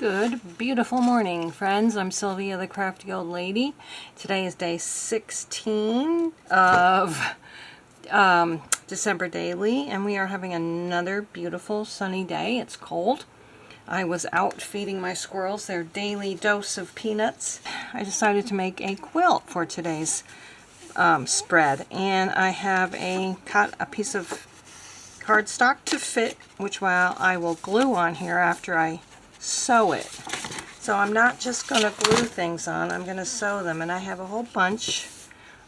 Good, beautiful morning, friends. I'm Sylvia, the Crafty Old Lady. Today is day 16 of December Daily, and we are having another beautiful sunny day. It's cold. I was out feeding my squirrels their daily dose of peanuts. I decided to make a quilt for today's spread, and I have cut a piece of cardstock to fit, which I will glue on here after I sew it. So I'm not just going to glue things on, I'm going to sew them, and I have a whole bunch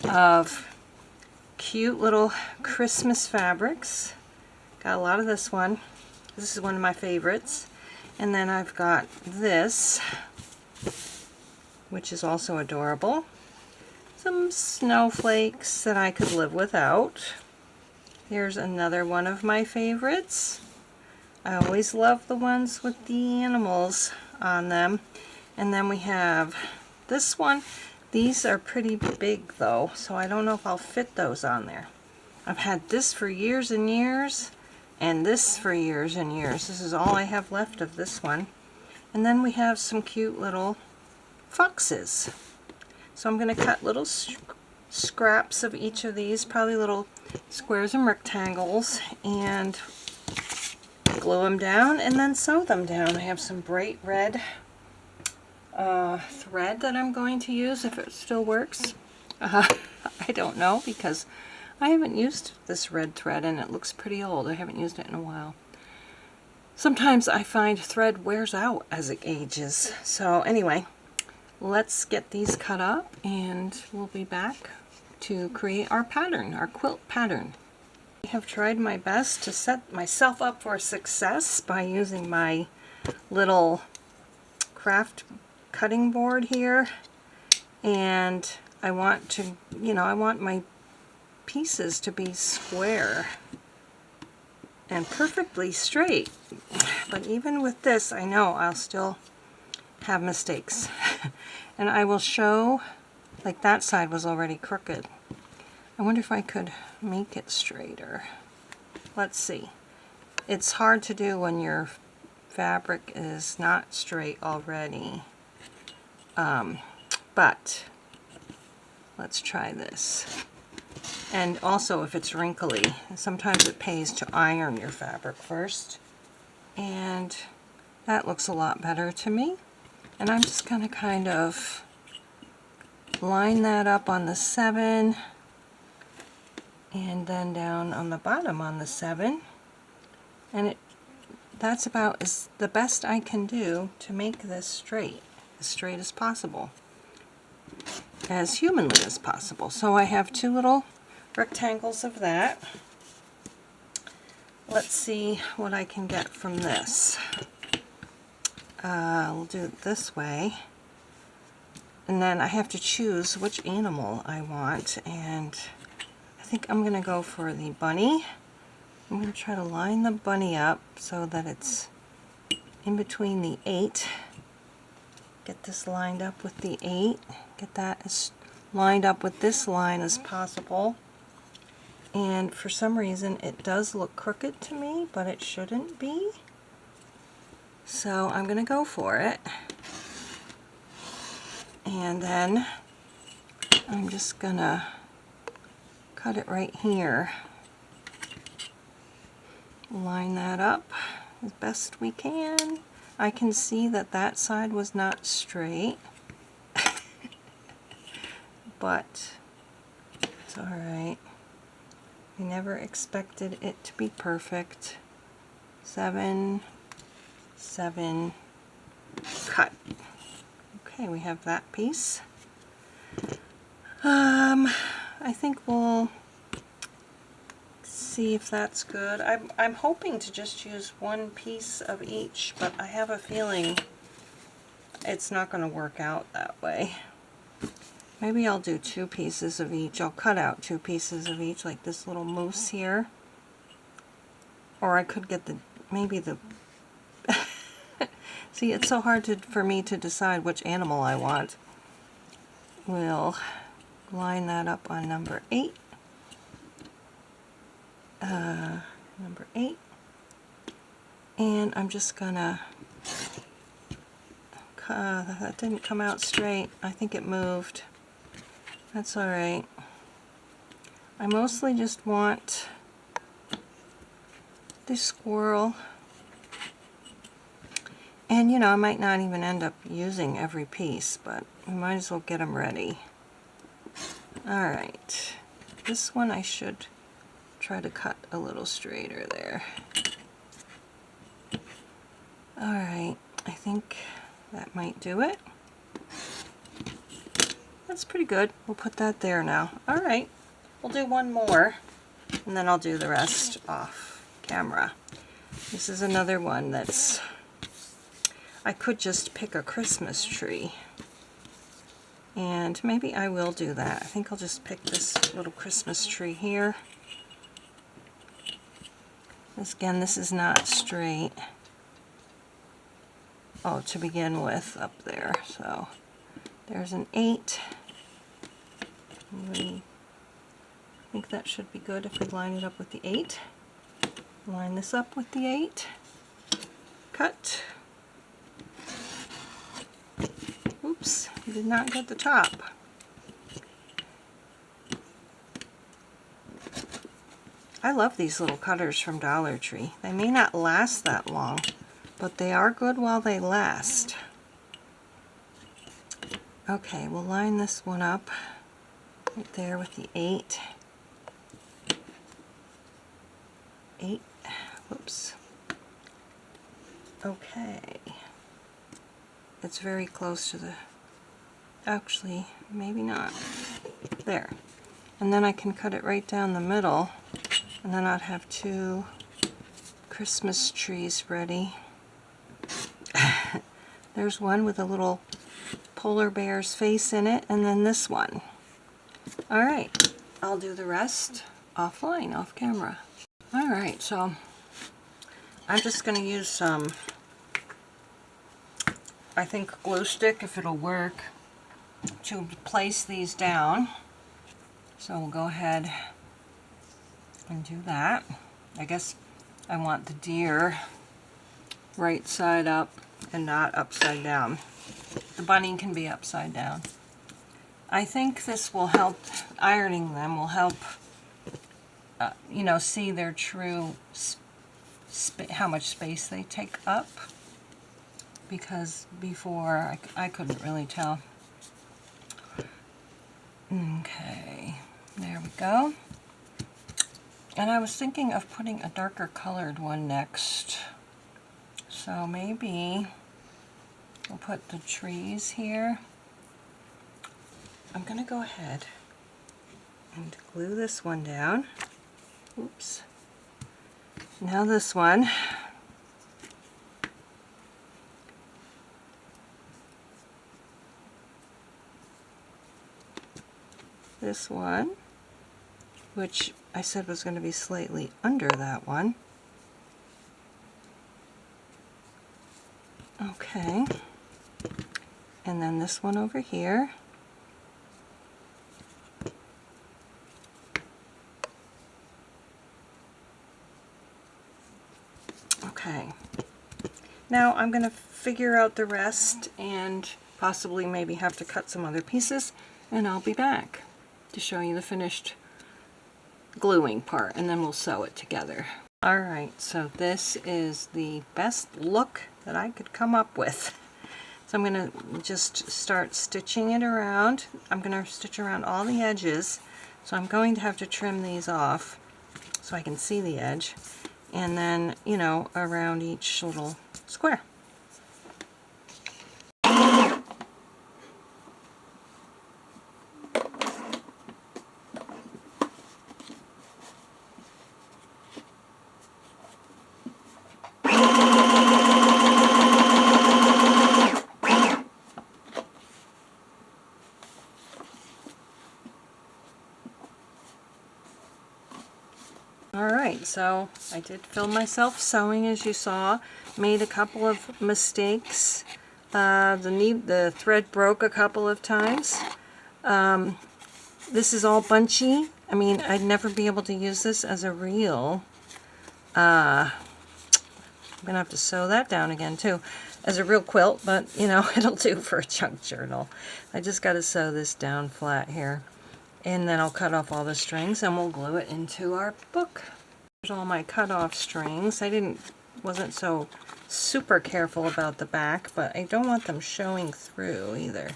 of cute little Christmas fabrics. Got a lot of this one. This is one of my favorites. And then I've got this, which is also adorable. Some snowflakes that I could live without. Here's another one of my favorites. I always love the ones with the animals on them. And then we have this one. These are pretty big though, so I don't know if I'll fit those on there. I've had this for years and years, and this for years and years. This is all I have left of this one. And then we have some cute little foxes. So I'm going to cut little scraps of each of these, probably little squares and rectangles, and glue them down and then sew them down. I have some bright red thread that I'm going to use, if it still works. I don't know, because I haven't used this red thread and it looks pretty old. I haven't used it in a while. Sometimes I find thread wears out as it ages. So anyway, let's get these cut up and we'll be back to create our pattern, our quilt pattern. I have tried my best to set myself up for success by using my little craft cutting board here, and I want to, I want my pieces to be square and perfectly straight. But even with this, I know I'll still have mistakes. And I will show, like that side was already crooked. I wonder if I could make it straighter. Let's see. It's hard to do when your fabric is not straight already. But let's try this. And also if it's wrinkly, sometimes it pays to iron your fabric first. And that looks a lot better to me. And I'm just going to kind of line that up on the 7. And then down on the bottom on the 7, and that's about the best I can do to make this straight as possible, as humanly as possible. So I have two little rectangles of that. Let's see what I can get from this. We'll do it this way, and then I have to choose which animal I want, and I think I'm going to go for the bunny. I'm going to try to line the bunny up so that it's in between the 8. Get this lined up with the 8. Get that as lined up with this line as possible. And for some reason it does look crooked to me, but it shouldn't be. So I'm going to go for it. And then I'm just going to cut it right here. Line that up as best we can. I can see that that side was not straight, but it's alright. I never expected it to be perfect. 7, 7, cut. Okay, we have that piece. I think we'll see if that's good. I'm hoping to just use one piece of each, but I have a feeling it's not going to work out that way. Maybe I'll do 2 pieces of each. I'll cut out 2 pieces of each, like this little moose here. Or I could get maybe the see, it's so hard for me to decide which animal I want. We'll line that up on number 8. Number 8. And I'm just gonna that didn't come out straight. I think it moved. That's all right. I mostly just want this squirrel. And you know, I might not even end up using every piece, but we might as well get them ready. Alright, this one I should try to cut a little straighter there. Alright, I think that might do it. That's pretty good. We'll put that there now. Alright, we'll do one more, and then I'll do the rest off camera. This is another one that's... I could just pick a Christmas tree. And maybe I will do that. I think I'll just pick this little Christmas tree here. Again, this is not straight. Oh, to begin with, up there. So there's an 8. I think that should be good if we line it up with the 8. Line this up with the 8. Cut. Oops, I did not get the top. I love these little cutters from Dollar Tree. They may not last that long, but they are good while they last. Okay, we'll line this one up right there with the 8. 8, whoops. Okay. It's very close to the, actually, maybe not. There. And then I can cut it right down the middle, and then I'd have 2 Christmas trees ready. There's one with a little polar bear's face in it, and then this one. Alright, I'll do the rest offline, off camera. Alright, so I'm just going to use some, I think, glue stick, if it'll work, to place these down. So we'll go ahead and do that. I guess I want the deer right side up and not upside down. The bunny can be upside down. I think this will help, ironing them will help, you know, see their true, how much space they take up. Because before I couldn't really tell. Okay, there we go. And I was thinking of putting a darker colored one next. So maybe we'll put the trees here. I'm going to go ahead and glue this one down. Oops. Now this one. This one, which I said was going to be slightly under that one. Okay. And then this one over here. Okay. Now I'm going to figure out the rest and possibly maybe have to cut some other pieces, and I'll be back to show you the finished gluing part, and then we'll sew it together. Alright, so this is the best look that I could come up with. So I'm going to just start stitching it around. I'm going to stitch around all the edges, so I'm going to have to trim these off so I can see the edge, and then, you know, around each little square. Alright, so I did film myself sewing, as you saw. Made a couple of mistakes. The thread broke a couple of times. This is all bunchy. I mean, I'd never be able to use this as a reel. I'm going to have to sew that down again too. as a real quilt, but you know, it'll do for a junk journal. I just got to sew this down flat here, and then I'll cut off all the strings and we'll glue it into our book. Here's all my cut off strings. I wasn't so super careful about the back, but I don't want them showing through either.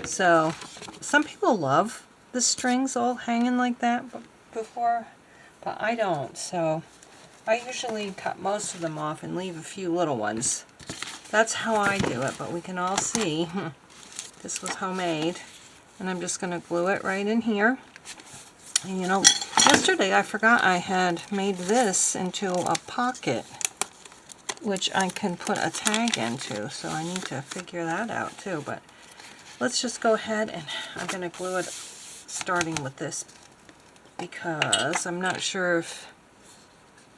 So some people love the strings all hanging like that before, but I don't. So I usually cut most of them off and leave a few little ones. That's how I do it, but we can all see this was homemade, and I'm just going to glue it right in here. And you know, yesterday I forgot I had made this into a pocket, which I can put a tag into, so I need to figure that out too. But let's just go ahead, and I'm going to glue it starting with this, because I'm not sure if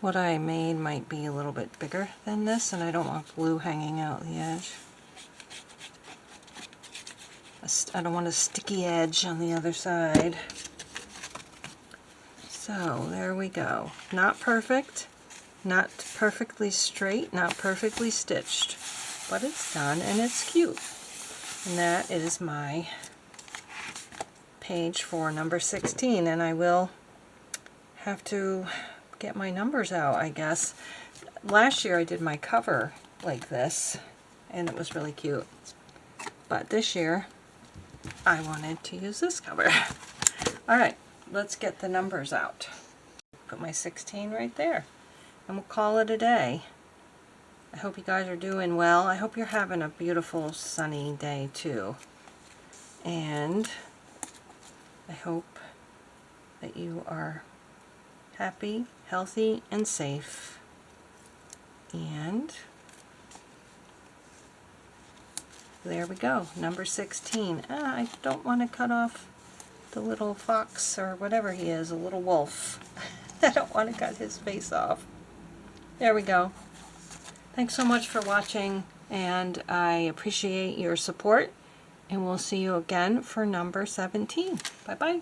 what I made might be a little bit bigger than this, and I don't want glue hanging out the edge. I don't want a sticky edge on the other side. So there we go. Not perfect, not perfectly straight, not perfectly stitched, but it's done and it's cute. And that is my page for number 16, and I will have to get my numbers out, I guess. Last year I did my cover like this, and it was really cute. But this year I wanted to use this cover. Alright, let's get the numbers out. Put my 16 right there, and we'll call it a day. I hope you guys are doing well. I hope you're having a beautiful sunny day too. And I hope that you are happy, healthy, and safe. And there we go, number 16. I don't want to cut off the little fox, or whatever he is, a little wolf. I don't want to cut his face off. There we go. Thanks so much for watching, and I appreciate your support, and we'll see you again for number 17. Bye-bye.